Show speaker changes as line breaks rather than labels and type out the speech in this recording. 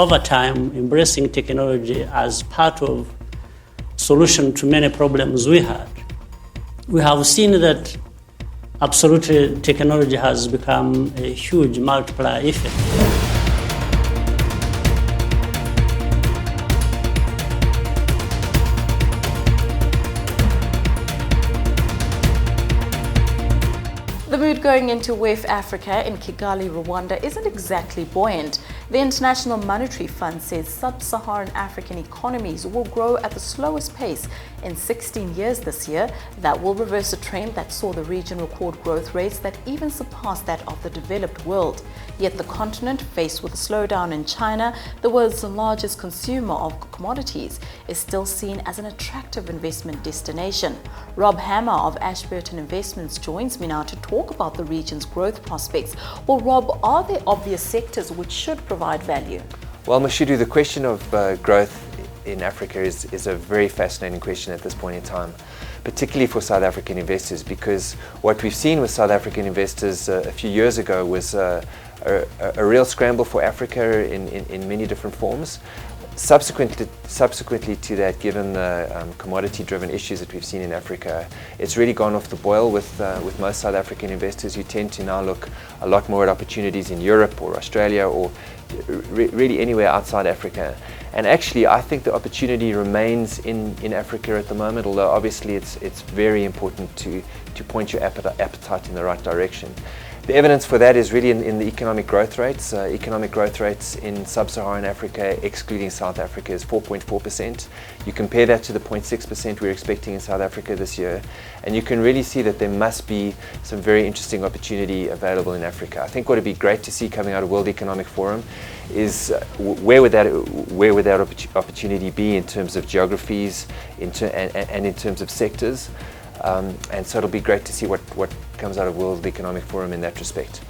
over time, embracing technology as part of solution to many problems we had. We have seen that absolutely technology has become a huge multiplier effect.
The mood going into WEF Africa in Kigali, Rwanda isn't exactly buoyant. The International Monetary Fund says sub-Saharan African economies will grow at the slowest pace in 16 years this year. That will reverse a trend that saw the region record growth rates that even surpassed that of the developed world. Yet the continent, faced with a slowdown in China, the world's largest consumer of commodities, is still seen as an attractive investment destination. Hamer of Ashburton Investments joins me now to talk about the region's growth prospects. Well, Rob, are there obvious sectors which should provide value?
Well, Mashudu, the question of growth in Africa is a very fascinating question at this point in time, particularly for South African investors, because what we've seen with South African investors a few years ago was a real scramble for Africa in many different forms. Subsequently to that, given the commodity-driven issues that we've seen in Africa, it's really gone off the boil with most South African investors who tend to now look a lot more at opportunities in Europe or Australia or really anywhere outside Africa. And actually, I think the opportunity remains in Africa at the moment, although obviously it's very important to point your appetite in the right direction. The evidence for that is really in the economic growth rates. Economic growth rates in sub-Saharan Africa, excluding South Africa, is 4.4%. You compare that to the 0.6% we're expecting in South Africa this year, and you can really see that there must be some very interesting opportunity available in Africa. I think what would be great to see coming out of World Economic Forum is where would that opportunity be in terms of geographies and in terms of sectors. And so it'll be great to see what comes out of World Economic Forum in that respect.